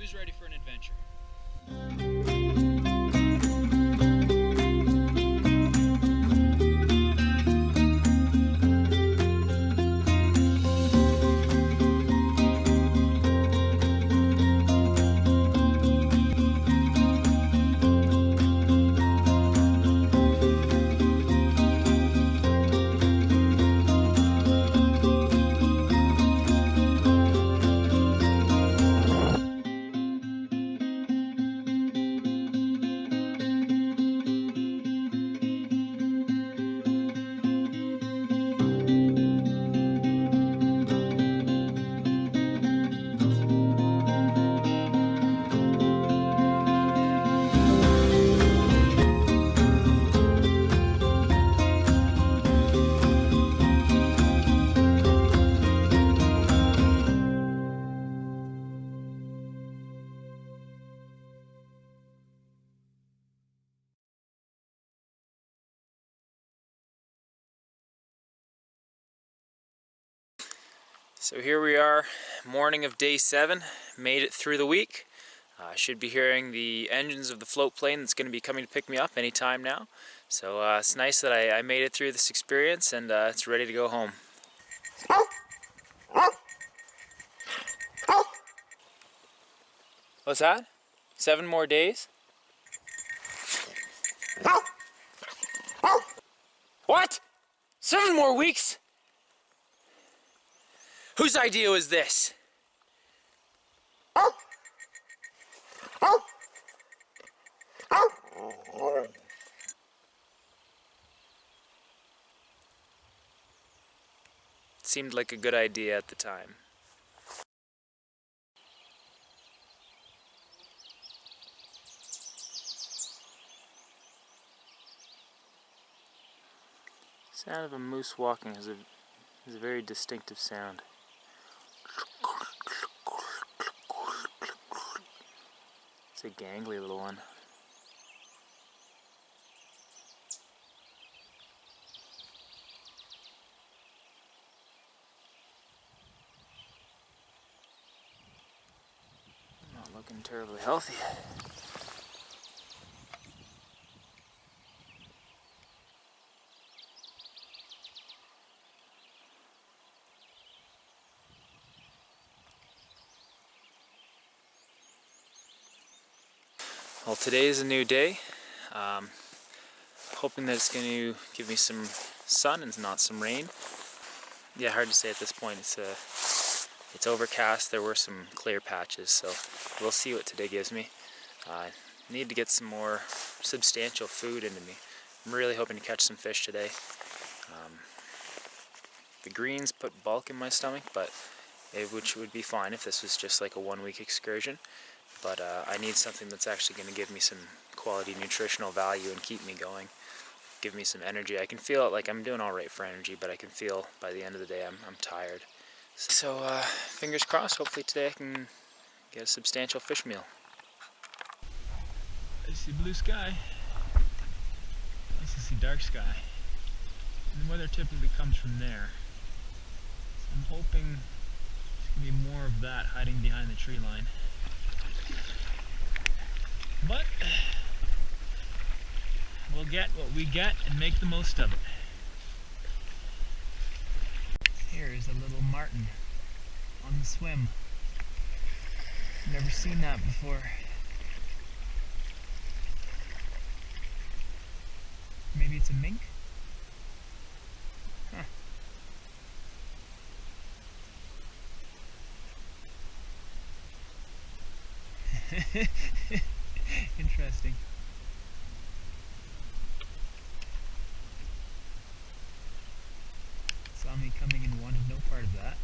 Who's ready for an adventure? So here we are, morning of day 7, made it through the week. I should be hearing the engines of the float plane that's going to be coming to pick me up any time now. So it's nice that I made it through this experience and it's ready to go home. What's that? 7 more days? What? 7 more weeks? Whose idea was this? Seemed like a good idea at the time. Sound of a moose walking is a very distinctive sound. It's a gangly little one. Not looking terribly healthy. Well, today is a new day. Hoping that it's going to give me some sun and not some rain. Yeah, hard to say at this point. It's overcast. There were some clear patches, so we'll see what today gives me. I need to get some more substantial food into me. I'm really hoping to catch some fish today. The greens put bulk in my stomach, but which would be fine if this was just like a 1-week excursion. But I need something that's actually going to give me some quality nutritional value and keep me going, give me some energy. I can feel it, like I'm doing all right for energy, but I can feel by the end of the day I'm tired. So fingers crossed, hopefully today I can get a substantial fish meal. I see blue sky. I also see dark sky. And the weather typically comes from there. So I'm hoping there's going to be more of that hiding behind the tree line. But we'll get what we get and make the most of it. Here is a little martin on the swim. Never seen that before. Maybe it's a mink? Huh. Interesting. Saw me coming and wanted no part of that.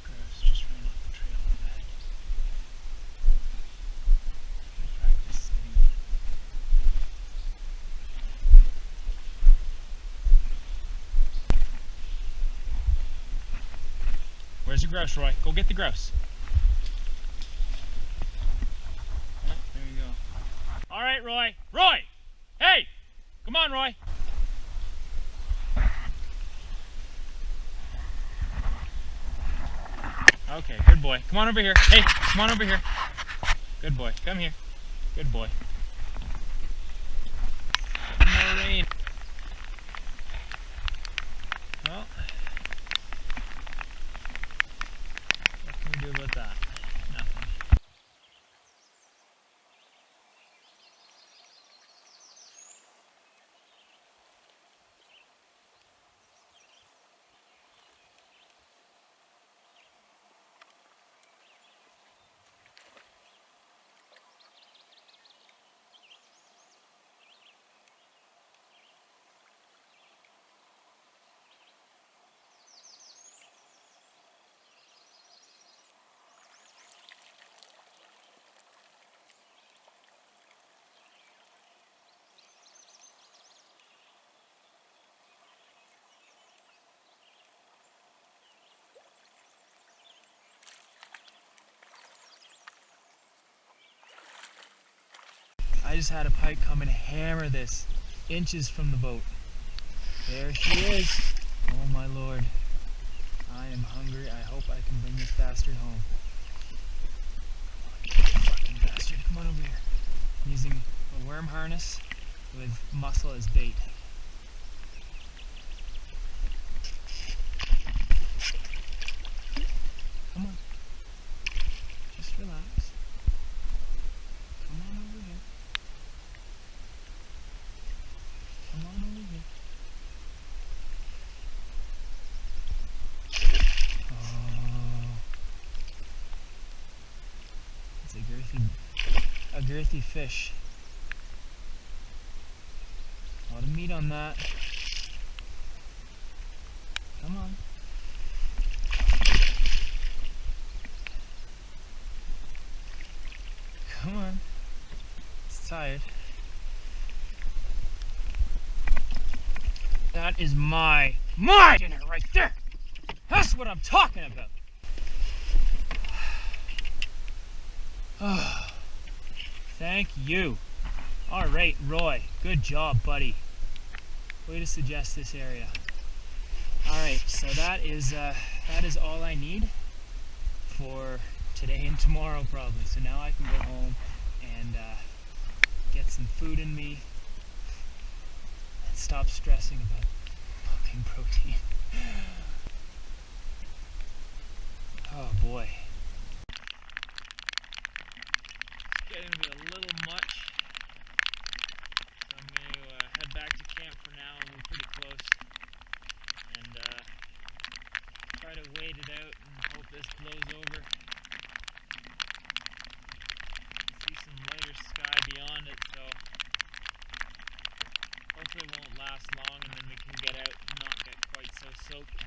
Grouse just ran off the trail like that. Practice sitting on it. Where's the grouse, Roy? Go get the grouse. right, Roy. Roy! Hey! Come on, Roy. Okay, good boy. Come on over here. Hey, come on over here. Good boy. Come here. Good boy. No rain. Well, what can we do about that? Nothing. I just had a pike come and hammer this inches from the boat. There she is. Oh my lord. I am hungry. I hope I can bring this bastard home. Come on, fucking bastard. Come on over here. I'm using a worm harness with mussel as bait. Come on. Just relax. Come on over here. Come on over here. Oh. It's a girthy fish. A lot of meat on that. Come on. Come on. It's tired. That is my dinner right there. That's what I'm talking about. Oh, thank you. All right, Roy. Good job, buddy. Way to suggest this area. All right, so that is all I need for today and tomorrow, probably. So now I can go home and get some food in me. Stop stressing about fucking protein. Oh boy. It's getting to be a little much. So I'm going to head back to camp for now, and we're pretty close. And try to wait it out and hope this blows over. I see some lighter sky beyond it, so hopefully it won't last long, and then we can get out and not get quite so soaked.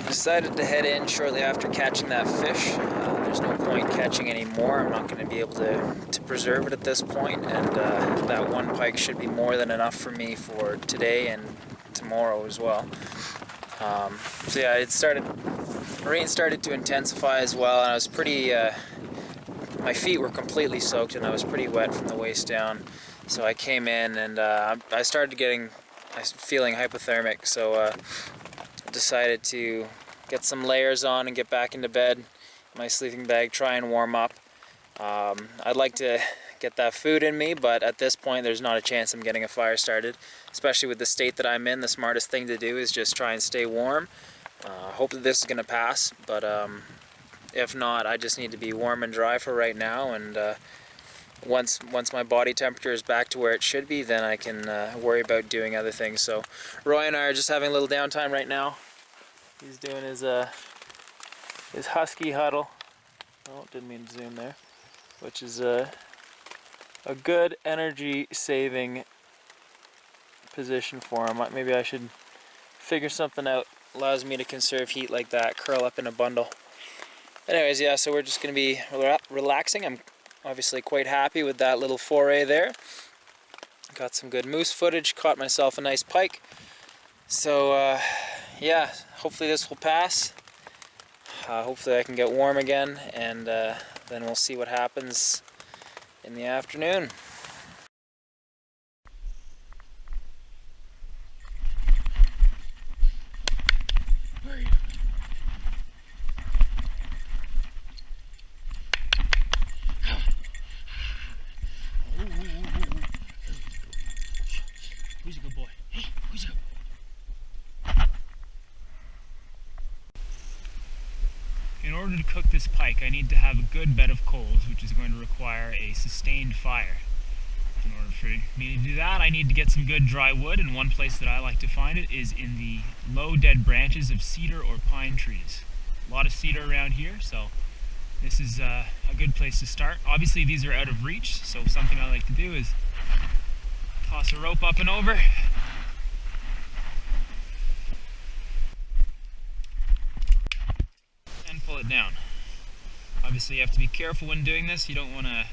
Decided to head in shortly after catching that fish. There's no point catching any more. I'm not going to be able to preserve it at this point, and that one pike should be more than enough for me for today and tomorrow as well. So yeah, rain started to intensify as well, and I was pretty, my feet were completely soaked and I was pretty wet from the waist down. So I came in and I started feeling hypothermic, so decided to get some layers on and get back into bed, my sleeping bag, try and warm up. I'd like to get that food in me, but at this point there's not a chance I'm getting a fire started, especially with the state that I'm in. The smartest thing to do is just try and stay warm. Hope that this is going to pass, but if not, I just need to be warm and dry for right now, and once my body temperature is back to where it should be, then I can worry about doing other things. So Roy and I are just having a little downtime right now. He's doing his husky huddle. Oh, didn't mean to zoom there. Which is a good energy saving position for him. Maybe I should figure something out. Allows me to conserve heat like that, curl up in a bundle. Anyways, yeah, so we're just going to be relaxing. I'm obviously quite happy with that little foray there. Got some good moose footage, caught myself a nice pike. So yeah, hopefully this will pass. Hopefully I can get warm again, and then we'll see what happens in the afternoon. Who's a good boy? Hey, who's a good boy? In order to cook this pike, I need to have a good bed of coals, which is going to require a sustained fire. In order for me to do that, I need to get some good dry wood, and one place that I like to find it is in the low dead branches of cedar or pine trees. A lot of cedar around here, so this is a good place to start. Obviously these are out of reach, so something I like to do is toss a rope up and over. And pull it down. Obviously you have to be careful when doing this. You don't want to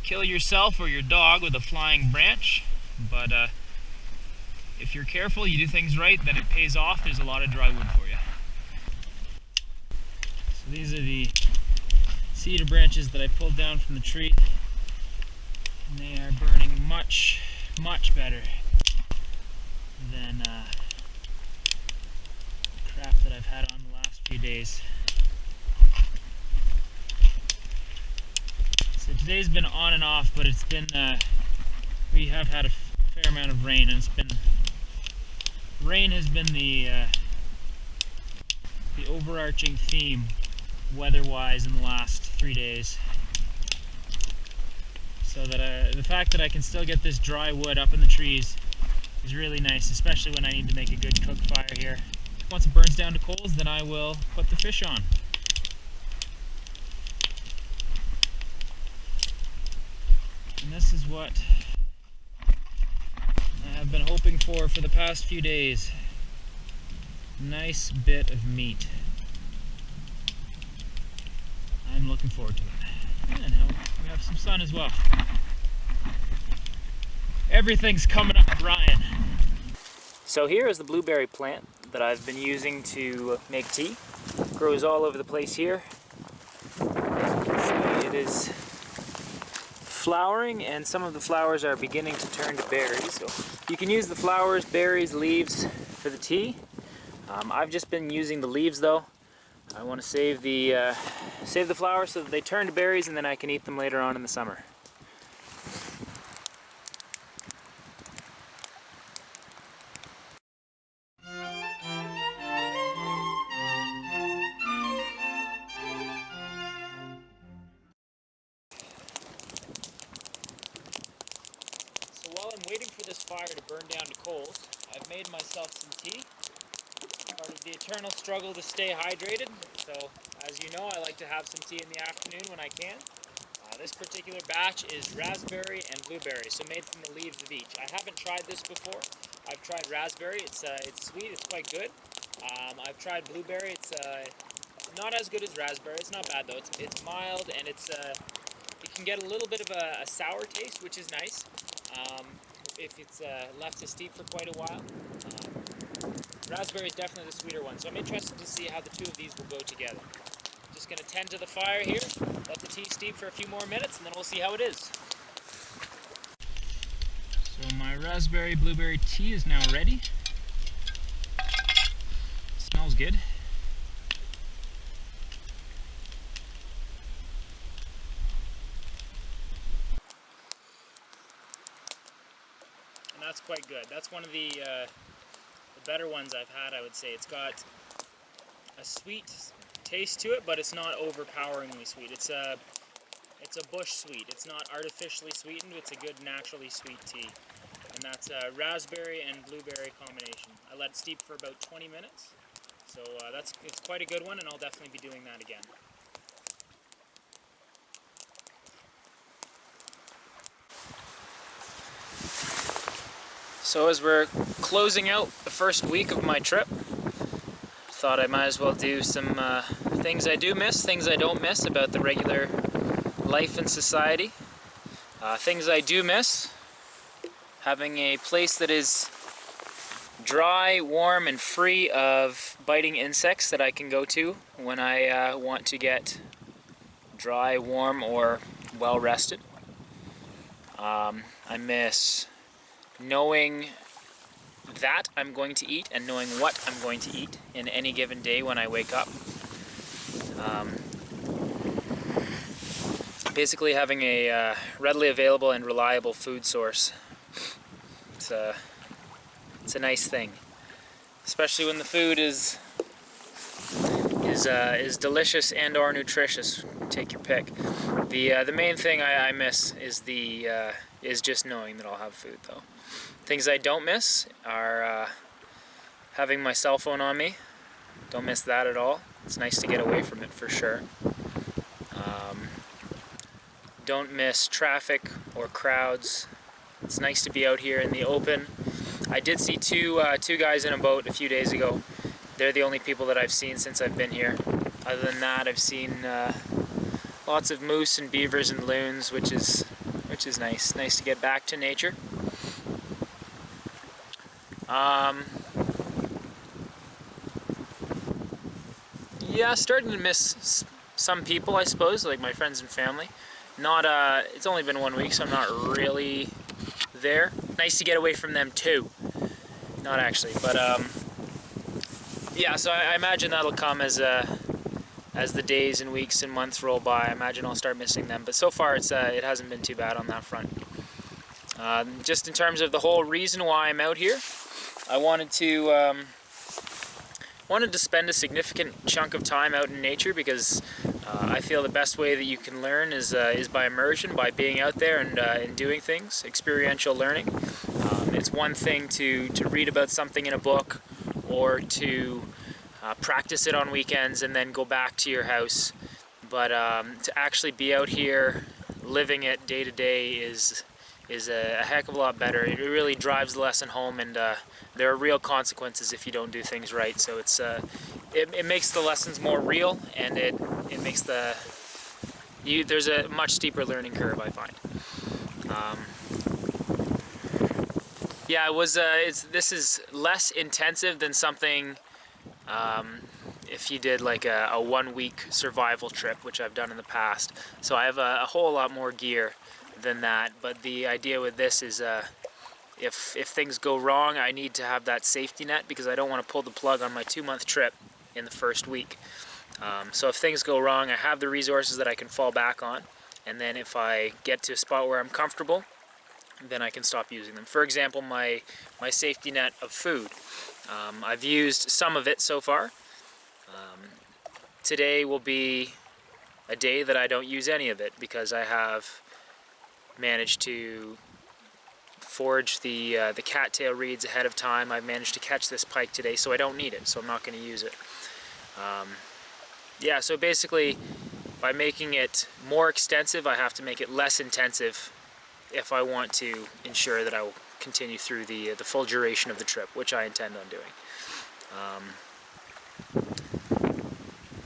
kill yourself or your dog with a flying branch, but if you're careful, you do things right, then it pays off. There's a lot of dry wood for you. So these are the cedar branches that I pulled down from the tree, and they are burning much better than the crap that I've had on the last few days. So today's been on and off, but it's been we have had a fair amount of rain, and it's been rain has been the overarching theme weather-wise in the last 3 days. So that the fact that I can still get this dry wood up in the trees is really nice, especially when I need to make a good cook fire here. Once it burns down to coals, then I will put the fish on. And this is what I have been hoping for the past few days. Nice bit of meat. I'm looking forward to it. And now we have some sun as well. Everything's coming up, Brian. So here is the blueberry plant that I've been using to make tea. It grows all over the place here. So it is flowering, and some of the flowers are beginning to turn to berries. So you can use the flowers, berries, leaves for the tea. I've just been using the leaves though. I want to save the flowers so that they turn to berries, and then I can eat them later on in the summer. So while I'm waiting for this fire to burn down to coals, I've made myself some tea. Part of the eternal struggle to stay hydrated. So, as you know, I like to have some tea in the afternoon when I can. This particular batch is raspberry and blueberry, so made from the leaves of each. I haven't tried this before. I've tried raspberry. It's sweet. It's quite good. I've tried blueberry. It's not as good as raspberry. It's not bad though. It's mild, and it can get a little bit of a sour taste, which is nice if it's left to steep for quite a while. Raspberry is definitely the sweeter one, so I'm interested to see how the two of these will go together. Just going to tend to the fire here, let the tea steep for a few more minutes, and then we'll see how it is. So my raspberry blueberry tea is now ready. Smells good. And that's quite good. That's one of the better ones I've had, I would say. It's got a sweet taste to it, but it's not overpoweringly sweet. It's a bush sweet. It's not artificially sweetened. It's a good naturally sweet tea. And that's a raspberry and blueberry combination. I let it steep for about 20 minutes. So it's quite a good one, and I'll definitely be doing that again. So as we're closing out the first week of my trip, thought I might as well do some things I do miss, things I don't miss about the regular life in society. Things I do miss: having a place that is dry, warm, and free of biting insects that I can go to when I want to get dry, warm, or well rested. I miss knowing that I'm going to eat and knowing what I'm going to eat in any given day when I wake up. Basically having a readily available and reliable food source. It's a nice thing, especially when the food is delicious and or nutritious. Take your pick. The main thing I miss is just knowing that I'll have food, though. Things I don't miss are having my cell phone on me. Don't miss that at all. It's nice to get away from it for sure. Don't miss traffic or crowds. It's nice to be out here in the open. I did see two guys in a boat a few days ago. They're the only people that I've seen since I've been here. Other than that, I've seen lots of moose and beavers and loons, which is nice. Nice to get back to nature. Yeah, starting to miss some people, I suppose, like my friends and family. Not it's only been 1 week, so I'm not really there. Nice to get away from them too. Not actually, but yeah. So I imagine that'll come as the days and weeks and months roll by. I imagine I'll start missing them. But so far, it hasn't been too bad on that front. Just in terms of the whole reason why I'm out here, I wanted to spend a significant chunk of time out in nature because I feel the best way that you can learn is by immersion, by being out there and doing things, experiential learning. It's one thing to read about something in a book or to practice it on weekends and then go back to your house, but to actually be out here living it day to day is a heck of a lot better. It really drives the lesson home, and there are real consequences if you don't do things right. So it makes the lessons more real, and it makes there's a much steeper learning curve, I find. Yeah, this is less intensive than something if you did like a 1 week survival trip, which I've done in the past. So I have a whole lot more gear than that, but the idea with this is if things go wrong, I need to have that safety net because I don't want to pull the plug on my 2-month trip in the first week. So if things go wrong, I have the resources that I can fall back on, and then if I get to a spot where I'm comfortable, then I can stop using them. For example, my safety net of food. I've used some of it so far. Today will be a day that I don't use any of it because I have managed to forage the cattail reeds ahead of time. I've managed to catch this pike today, so I don't need it, so I'm not going to use it. Yeah, so basically, by making it more extensive, I have to make it less intensive if I want to ensure that I will continue through the full duration of the trip, which I intend on doing.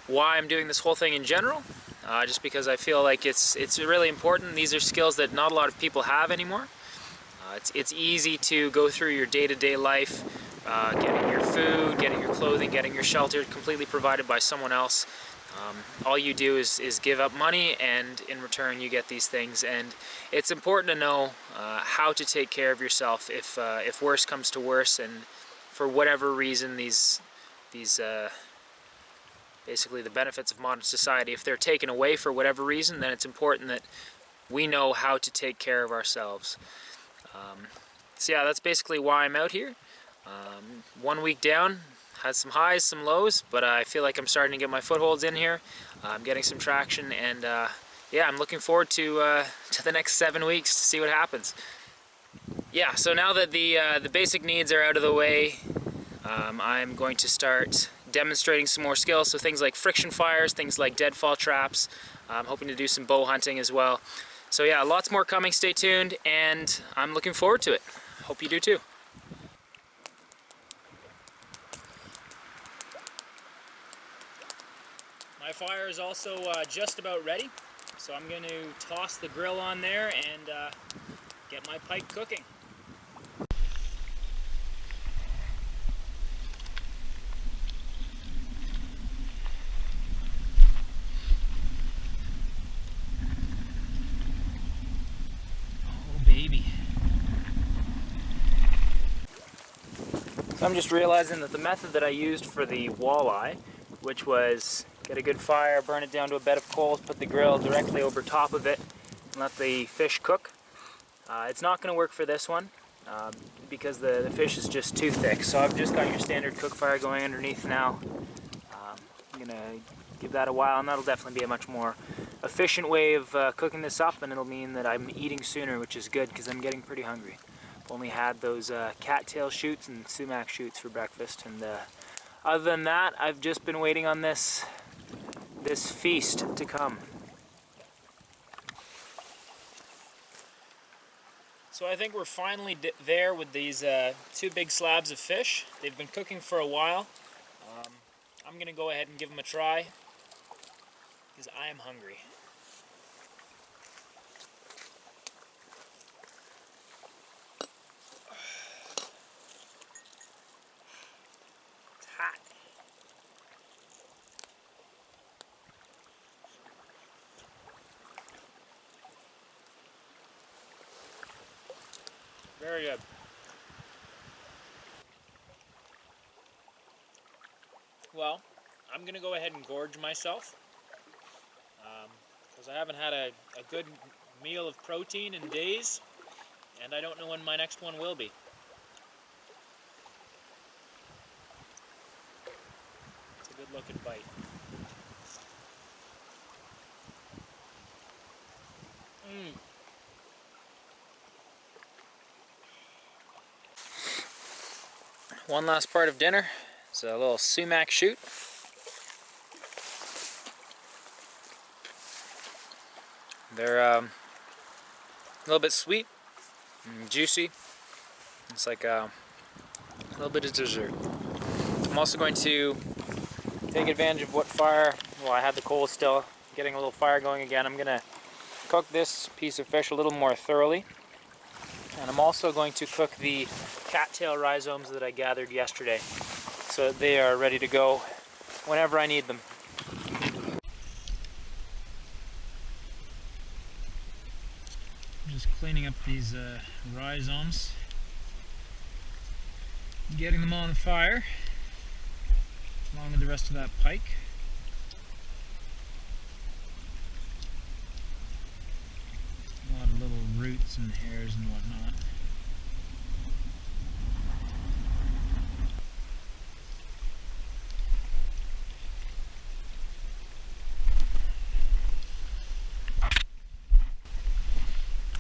Why I'm doing this whole thing in general? Just because I feel like it's really important. These are skills that not a lot of people have anymore. It's easy to go through your day-to-day life, getting your food, getting your clothing, getting your shelter completely provided by someone else. All you do is give up money, and in return you get these things. And it's important to know how to take care of yourself if worse comes to worse, and for whatever reason these basically the benefits of modern society, if they're taken away for whatever reason, then it's important that we know how to take care of ourselves. So yeah, that's basically why I'm out here. 1 week down, had some highs, some lows, but I feel like I'm starting to get my footholds in here. I'm getting some traction, and yeah, I'm looking forward to the next 7 weeks to see what happens. Yeah, so now that the basic needs are out of the way, I'm going to start demonstrating some more skills. So things like friction fires, things like deadfall traps. I'm hoping to do some bow hunting as well. So yeah, lots more coming. Stay tuned, and I'm looking forward to it. Hope you do too. My fire is also just about ready, so I'm going to toss the grill on there and get my pike cooking. So I'm just realizing that the method that I used for the walleye, which was get a good fire, burn it down to a bed of coals, put the grill directly over top of it, and let the fish cook. It's not going to work for this one because the fish is just too thick. So I've just got your standard cook fire going underneath now. I'm going to give that a while, and that'll definitely be a much more efficient way of cooking this up, and it'll mean that I'm eating sooner, which is good because I'm getting pretty hungry. Only had those cattail shoots and sumac shoots for breakfast, and other than that, I've just been waiting on this feast to come. So I think we're finally there with these 2 big slabs of fish. They've been cooking for a while. I'm gonna go ahead and give them a try because I am hungry. It's hot. Very good. Well, I'm going to go ahead and gorge myself because I haven't had a good meal of protein in days, and I don't know when my next one will be. It's a good looking bite. One last part of dinner. It's a little sumac shoot. They're a little bit sweet and juicy. It's like a little bit of dessert. I'm also going to take advantage of what fire, well, I had the coals still, getting a little fire going again. I'm going to cook this piece of fish a little more thoroughly. And I'm also going to cook the cattail rhizomes that I gathered yesterday so that they are ready to go whenever I need them. I'm just cleaning up these rhizomes, getting them on the fire along with the rest of that pike. A lot of little roots and hairs and whatnot.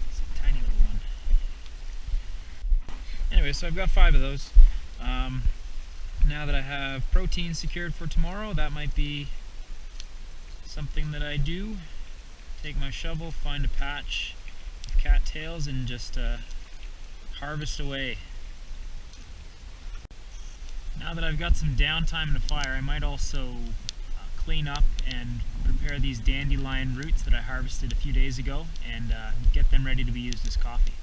It's a tiny little one. Anyway, so I've got 5 of those. Now that I have protein secured for tomorrow, that might be something that I do. Take my shovel, find a patch of cattails, and just harvest away. Now that I've got some downtime in the fire, I might also clean up and prepare these dandelion roots that I harvested a few days ago and get them ready to be used as coffee.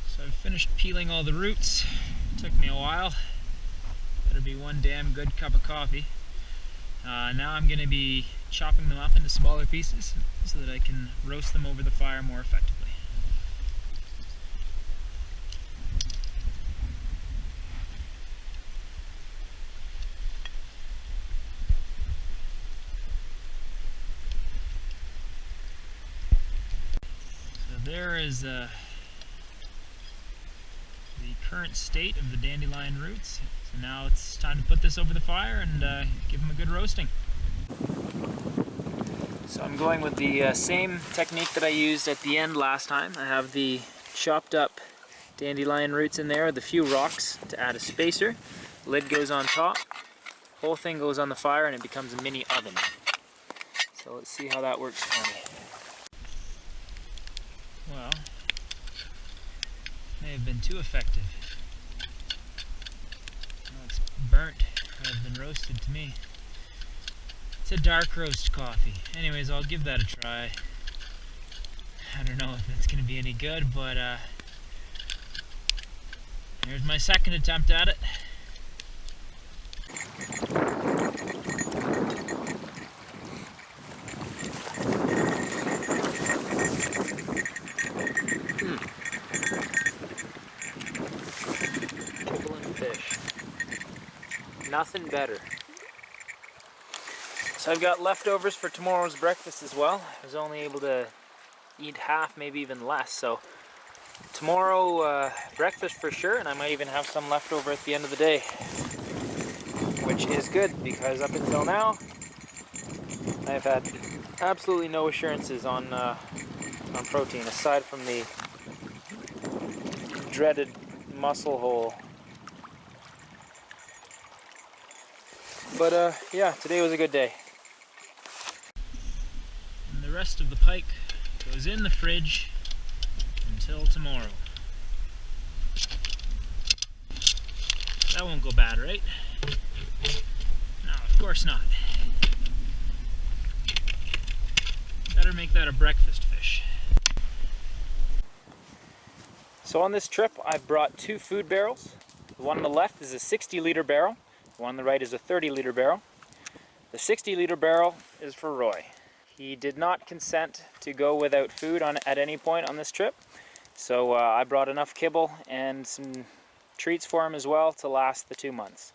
So I've finished peeling all the roots. Took me a while. Better be one damn good cup of coffee. Now I'm going to be chopping them up into smaller pieces so that I can roast them over the fire more effectively. So there is the current state of the dandelion roots. So now it's time to put this over the fire and give them a good roasting. So I'm going with the same technique that I used at the end last time. I have the chopped up dandelion roots in there with a few rocks to add a spacer. Lid goes on top, whole thing goes on the fire, and it becomes a mini oven. So let's see how that works for me. Well, may have been too effective. Well, it's burnt rather than roasted to me. It's a dark roast coffee. Anyways, I'll give that a try. I don't know if it's going to be any good, but here's my second attempt at it. Nothing better. So I've got leftovers for tomorrow's breakfast as well. I was only able to eat half, maybe even less. So tomorrow breakfast for sure, and I might even have some left over at the end of the day, which is good because up until now I've had absolutely no assurances on protein aside from the dreaded muscle hole. But yeah, today was a good day. And the rest of the pike goes in the fridge until tomorrow. That won't go bad, right? No, of course not. Better make that a breakfast fish. So on this trip I've brought 2 food barrels. The one on the left is a 60-liter barrel. The one on the right is a 30-liter barrel. The 60-liter barrel is for Roy. He did not consent to go without food at any point on this trip. So I brought enough kibble and some treats for him as well to last the 2 months.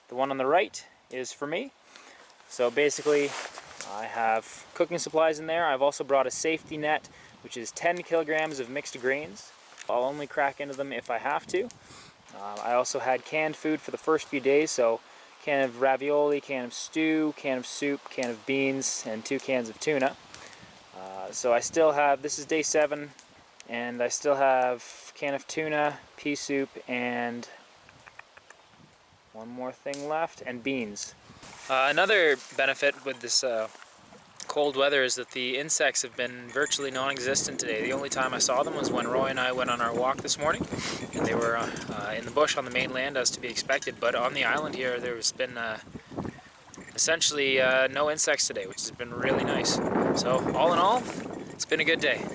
The one on the right is for me. So basically I have cooking supplies in there. I've also brought a safety net, which is 10 kilograms of mixed grains. I'll only crack into them if I have to. I also had canned food for the first few days, so can of ravioli, can of stew, can of soup, can of beans, and 2 cans of tuna. So I still have, this is day 7, and I still have can of tuna, pea soup, and one more thing left, and beans. Another benefit with this cold weather is that the insects have been virtually non-existent today. The only time I saw them was when Roy and I went on our walk this morning, and they were in the bush on the mainland as to be expected, but on the island here there's been essentially no insects today, which has been really nice. So all in all, it's been a good day.